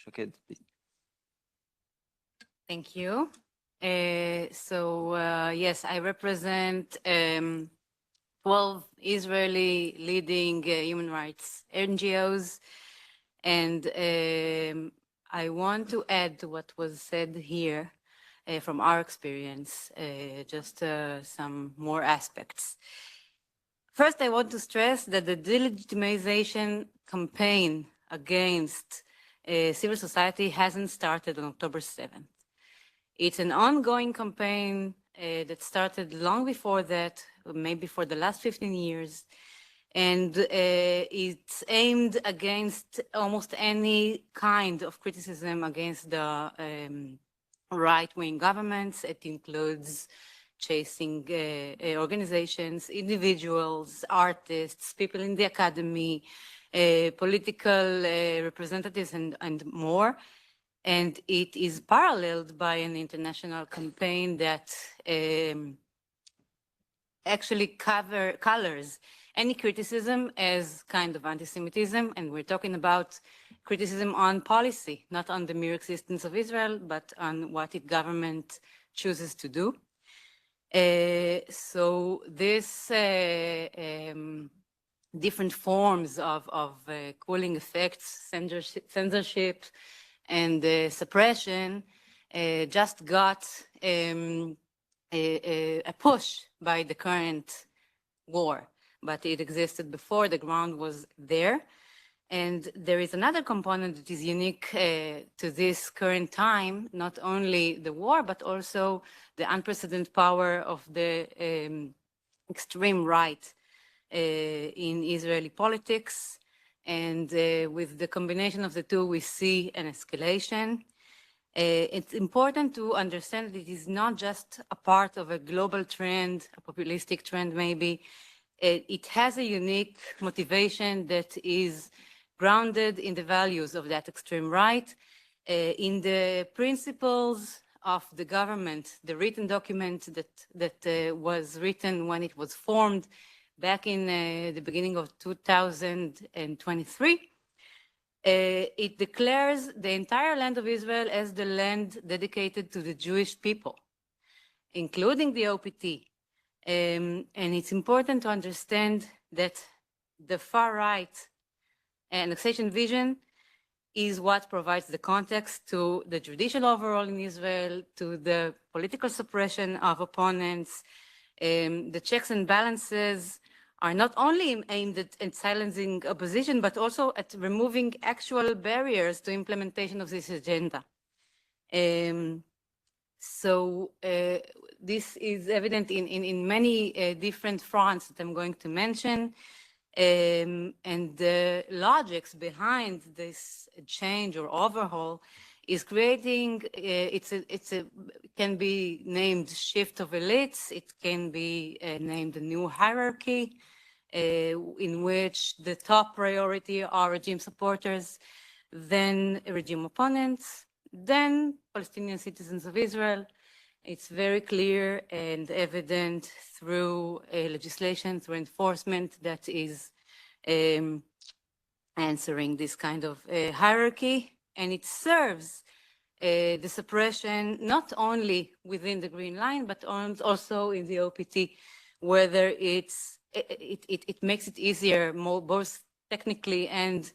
Shaqued, please. Thank you. Yes, I represent 12 Israeli leading human rights NGOs, and I want to add to what was said here from our experience, just some more aspects. First, I want to stress that the delegitimization campaign against civil society hasn't started on October 7th. It's an ongoing campaign that started long before that, maybe for the last 15 years, and it's aimed against almost any kind of criticism against the right-wing governments. It includes chasing organizations, individuals, artists, people in the academy, political representatives, and more. And it is paralleled by an international campaign that actually colors any criticism as kind of anti-Semitism. And we're talking about criticism on policy, not on the mere existence of Israel, but on what its government chooses to do. So this different forms of cooling effects, censorship, and suppression just got a push by the current war, but it existed before. The ground was there. And there is another component that is unique to this current time, not only the war, but also the unprecedented power of the extreme right in Israeli politics. And with the combination of the two, we see an escalation. It's important to understand that it is not just a part of a global trend, a populistic trend maybe. It has a unique motivation that is grounded in the values of that extreme right, in the principles of the government, the written document that was written when it was formed back in the beginning of 2023. It declares the entire land of Israel as the land dedicated to the Jewish people, including the OPT. And it's important to understand that the far right annexation vision is what provides the context to the judicial overhaul in Israel, to the political suppression of opponents. The checks and balances are not only aimed at silencing opposition, but also at removing actual barriers to implementation of this agenda. This is evident in many different fronts that I'm going to mention. And the logics behind this change or overhaul is creating, it can be named shift of elites, it can be named a new hierarchy in which the top priority are regime supporters, then regime opponents, then Palestinian citizens of Israel. It's very clear and evident through legislation, through enforcement that is answering this kind of hierarchy. And it serves the suppression not only within the Green Line, but also in the OPT, whether it makes it easier, both technically and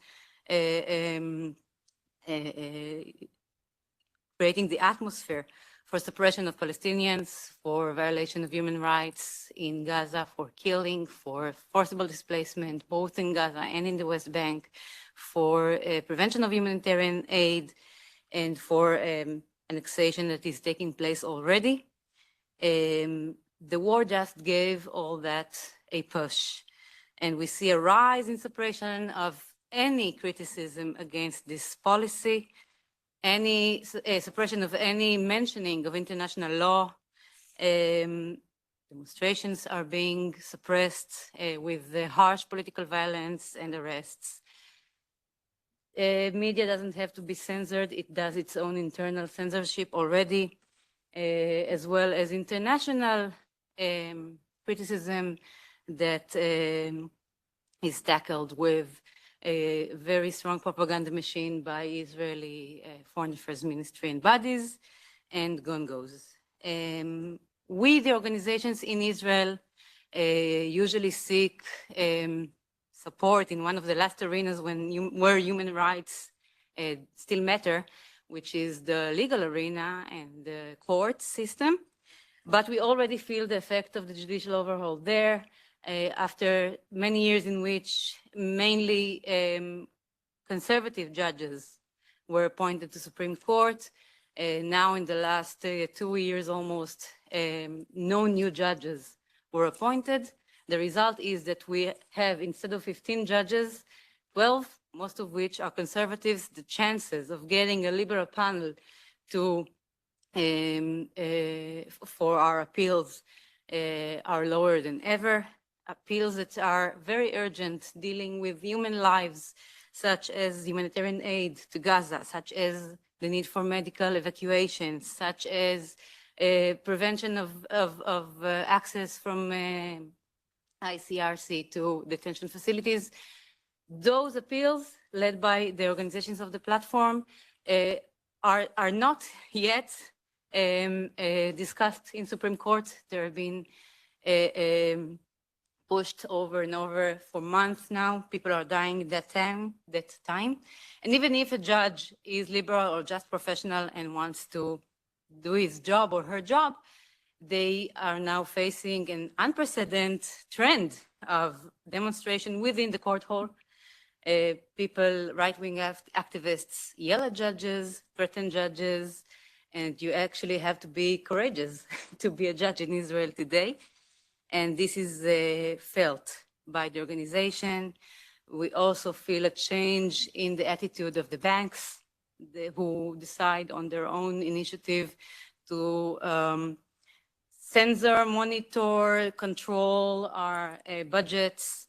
creating the atmosphere for suppression of Palestinians, for violation of human rights in Gaza, for killing, for forcible displacement, both in Gaza and in the West Bank, for prevention of humanitarian aid, and for annexation that is taking place already. The war just gave all that a push. And we see a rise in suppression of any criticism against this policy, any suppression of any mentioning of international law. Demonstrations are being suppressed with harsh political violence and arrests. Media doesn't have to be censored. It does its own internal censorship already, as well as international criticism that is tackled with a very strong propaganda machine by Israeli Foreign Affairs Ministry and bodies, and NGOs. We, the organizations in Israel, usually seek support in one of the last arenas where human rights still matter, which is the legal arena and the court system. But we already feel the effect of the judicial overhaul there after many years in which mainly conservative judges were appointed to Supreme Court. Now in the last 2 years almost, no new judges were appointed. The result is that we have, instead of 15 judges, 12, most of which are conservatives. The chances of getting a liberal panel to for our appeals are lower than ever. Appeals that are very urgent, dealing with human lives, such as humanitarian aid to Gaza, such as the need for medical evacuation, such as prevention of access from ICRC to detention facilities. Those appeals, led by the organizations of the platform, are not yet discussed in Supreme Court. They have been pushed over and over for months now. People are dying at that time. And even if a judge is liberal or just professional and wants to do his job or her job, they are now facing an unprecedented trend of demonstration within the court hall. People, right-wing activists, yell at judges, threaten judges, and you actually have to be courageous to be a judge in Israel today. And this is felt by the organization. We also feel a change in the attitude of the banks who decide on their own initiative to censor, monitor, control our budgets,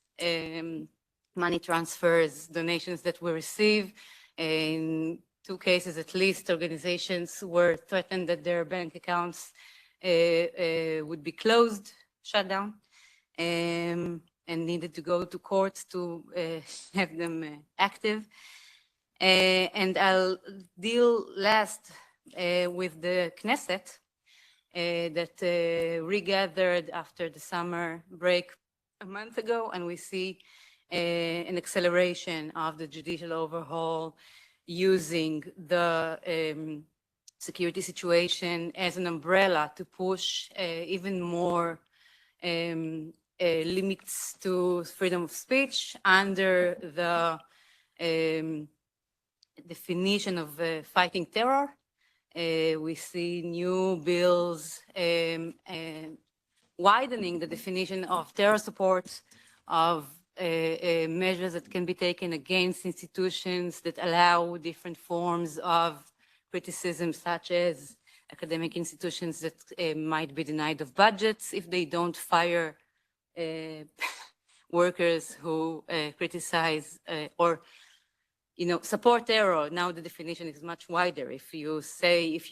money transfers, donations that we receive. In 2 cases at least, organizations were threatened that their bank accounts would be closed, shut down, and needed to go to court to have them active. And I'll deal last with the Knesset that regathered after the summer break a month ago, and we see an acceleration of the judicial overhaul using the security situation as an umbrella to push even more limits to freedom of speech under the definition of fighting terror. We see new bills widening the definition of terror support, of measures that can be taken against institutions that allow different forms of criticism, such as academic institutions that might be denied of budgets if they don't fire workers who criticize or support terror. Now the definition is much wider. If you say, if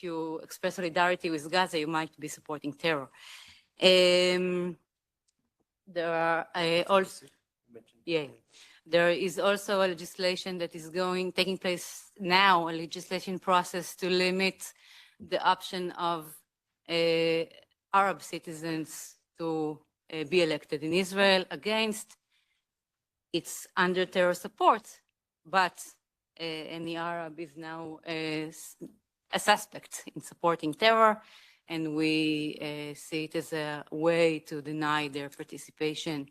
you express solidarity with Gaza, you might be supporting terror. There are also, there is also a legislation that is taking place now, a legislation process to limit the option of Arab citizens to be elected in Israel. Against, it's under terror support, but any Arab is now a suspect in supporting terror, and we see it as a way to deny their participation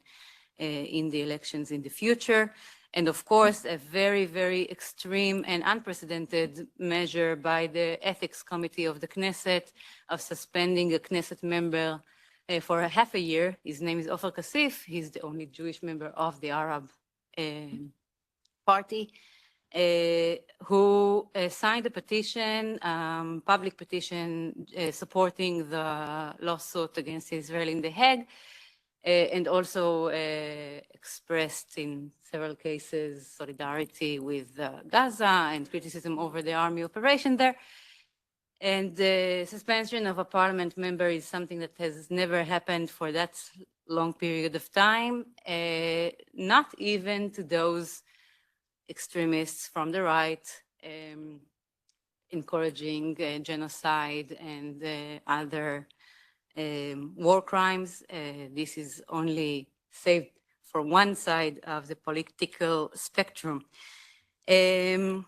in the elections in the future. And of course, a very, very extreme and unprecedented measure by the Ethics Committee of the Knesset of suspending a Knesset member for half a year. His name is Ofer Kasif. He's the only Jewish member of the Arab Party, who signed a petition, public petition, supporting the lawsuit against Israel in The Hague, and also expressed in several cases solidarity with Gaza and criticism over the army operation there. And the suspension of a parliament member is something that has never happened for that long period of time, not even to those extremists from the right encouraging genocide and other war crimes. This is only saved for one side of the political spectrum. I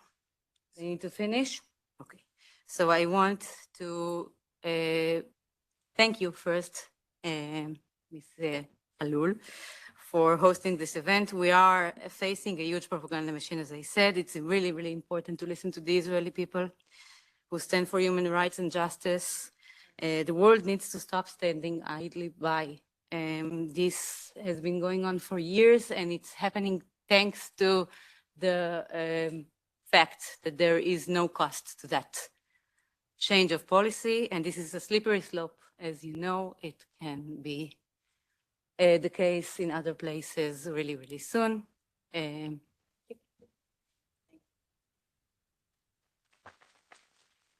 need to finish? Okay. So I want to thank you first, Ms. Jalloul, for hosting this event. We are facing a huge propaganda machine, as I said. It's really, really important to listen to the Israeli people who stand for human rights and justice. The world needs to stop standing idly by. This has been going on for years, and it's happening thanks to the fact that there is no cost to that change of policy, and this is a slippery slope. As you know, it can be the case in other places really, really soon.